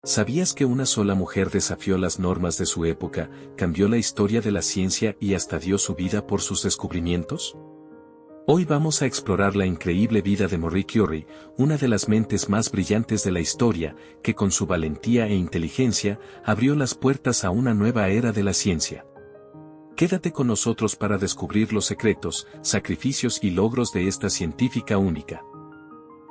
¿Sabías que una sola mujer desafió las normas de su época, cambió la historia de la ciencia y hasta dio su vida por sus descubrimientos? Hoy vamos a explorar la increíble vida de Marie Curie, una de las mentes más brillantes de la historia, que con su valentía e inteligencia abrió las puertas a una nueva era de la ciencia. Quédate con nosotros para descubrir los secretos, sacrificios y logros de esta científica única.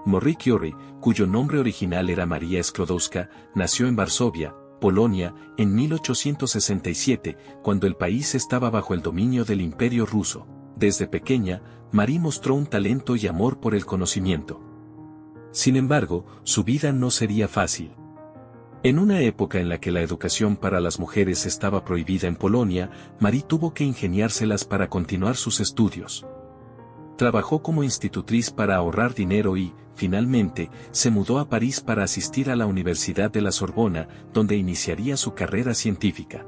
Marie Curie, cuyo nombre original era Maria Sklodowska, nació en Varsovia, Polonia, en 1867, cuando el país estaba bajo el dominio del Imperio ruso. Desde pequeña, Marie mostró un talento y amor por el conocimiento. Sin embargo, su vida no sería fácil. En una época en la que la educación para las mujeres estaba prohibida en Polonia, Marie tuvo que ingeniárselas para continuar sus estudios. Trabajó como institutriz para ahorrar dinero y, finalmente, se mudó a París para asistir a la Universidad de la Sorbona, donde iniciaría su carrera científica.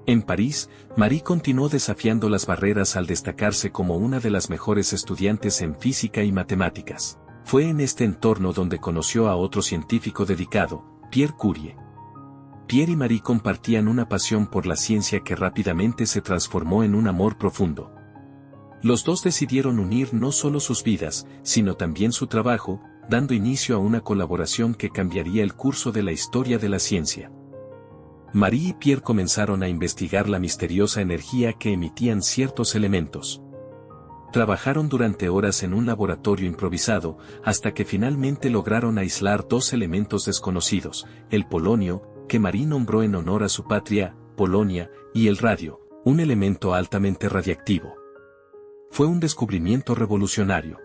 En París, Marie continuó desafiando las barreras al destacarse como una de las mejores estudiantes en física y matemáticas. Fue en este entorno donde conoció a otro científico dedicado, Pierre Curie. Pierre y Marie compartían una pasión por la ciencia que rápidamente se transformó en un amor profundo. Los dos decidieron unir no solo sus vidas, sino también su trabajo, dando inicio a una colaboración que cambiaría el curso de la historia de la ciencia. Marie y Pierre comenzaron a investigar la misteriosa energía que emitían ciertos elementos. Trabajaron durante horas en un laboratorio improvisado, hasta que finalmente lograron aislar dos elementos desconocidos, el polonio, que Marie nombró en honor a su patria, Polonia, y el radio, un elemento altamente radiactivo. Fue un descubrimiento revolucionario.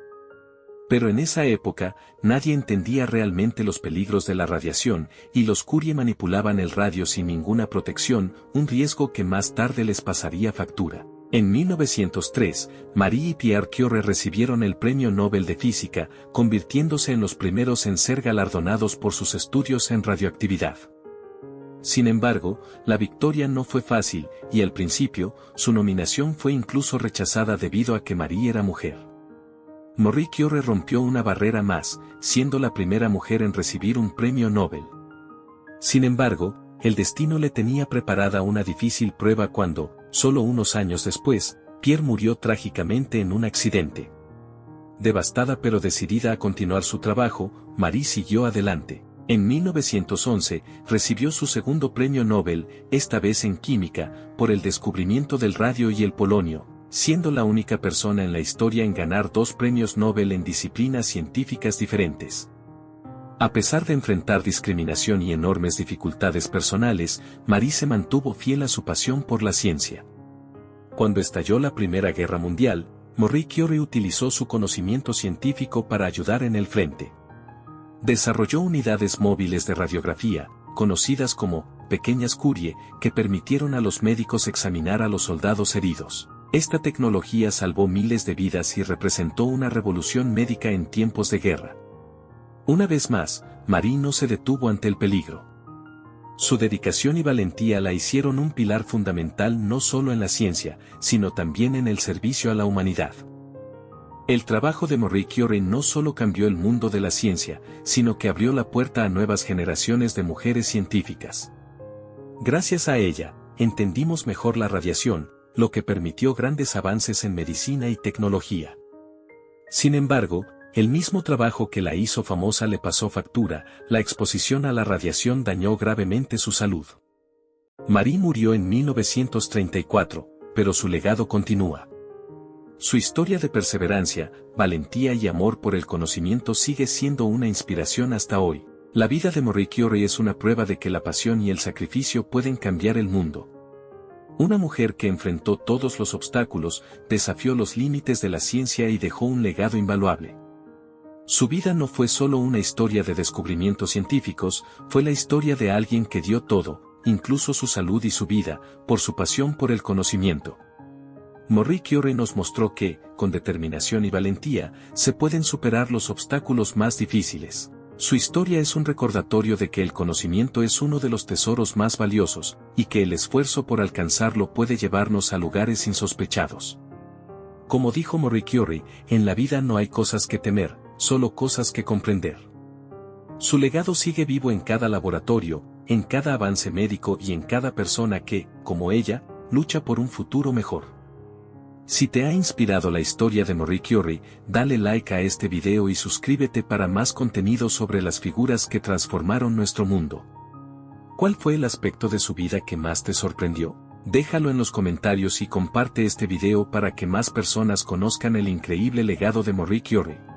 Pero en esa época, nadie entendía realmente los peligros de la radiación, y los Curie manipulaban el radio sin ninguna protección, un riesgo que más tarde les pasaría factura. En 1903, Marie y Pierre Curie recibieron el Premio Nobel de Física, convirtiéndose en los primeros en ser galardonados por sus estudios en radioactividad. Sin embargo, la victoria no fue fácil, y al principio, su nominación fue incluso rechazada debido a que Marie era mujer. Marie Curie rompió una barrera más, siendo la primera mujer en recibir un premio Nobel. Sin embargo, el destino le tenía preparada una difícil prueba cuando, solo unos años después, Pierre murió trágicamente en un accidente. Devastada pero decidida a continuar su trabajo, Marie siguió adelante. En 1911, recibió su segundo premio Nobel, esta vez en química, por el descubrimiento del radio y el polonio, siendo la única persona en la historia en ganar dos premios Nobel en disciplinas científicas diferentes. A pesar de enfrentar discriminación y enormes dificultades personales, Marie se mantuvo fiel a su pasión por la ciencia. Cuando estalló la Primera Guerra Mundial, Marie Curie utilizó su conocimiento científico para ayudar en el frente. Desarrolló unidades móviles de radiografía, conocidas como pequeñas Curie, que permitieron a los médicos examinar a los soldados heridos. Esta tecnología salvó miles de vidas y representó una revolución médica en tiempos de guerra. Una vez más, Marie no se detuvo ante el peligro. Su dedicación y valentía la hicieron un pilar fundamental no solo en la ciencia, sino también en el servicio a la humanidad. El trabajo de Marie Curie no solo cambió el mundo de la ciencia, sino que abrió la puerta a nuevas generaciones de mujeres científicas. Gracias a ella, entendimos mejor la radiación, lo que permitió grandes avances en medicina y tecnología. Sin embargo, el mismo trabajo que la hizo famosa le pasó factura, la exposición a la radiación dañó gravemente su salud. Marie murió en 1934, pero su legado continúa. Su historia de perseverancia, valentía y amor por el conocimiento sigue siendo una inspiración hasta hoy. La vida de Marie Curie es una prueba de que la pasión y el sacrificio pueden cambiar el mundo. Una mujer que enfrentó todos los obstáculos, desafió los límites de la ciencia y dejó un legado invaluable. Su vida no fue solo una historia de descubrimientos científicos, fue la historia de alguien que dio todo, incluso su salud y su vida, por su pasión por el conocimiento. Marie Curie nos mostró que, con determinación y valentía, se pueden superar los obstáculos más difíciles. Su historia es un recordatorio de que el conocimiento es uno de los tesoros más valiosos, y que el esfuerzo por alcanzarlo puede llevarnos a lugares insospechados. Como dijo Marie Curie, en la vida no hay cosas que temer, solo cosas que comprender. Su legado sigue vivo en cada laboratorio, en cada avance médico y en cada persona que, como ella, lucha por un futuro mejor. Si te ha inspirado la historia de Marie Curie, dale like a este video y suscríbete para más contenido sobre las figuras que transformaron nuestro mundo. ¿Cuál fue el aspecto de su vida que más te sorprendió? Déjalo en los comentarios y comparte este video para que más personas conozcan el increíble legado de Marie Curie.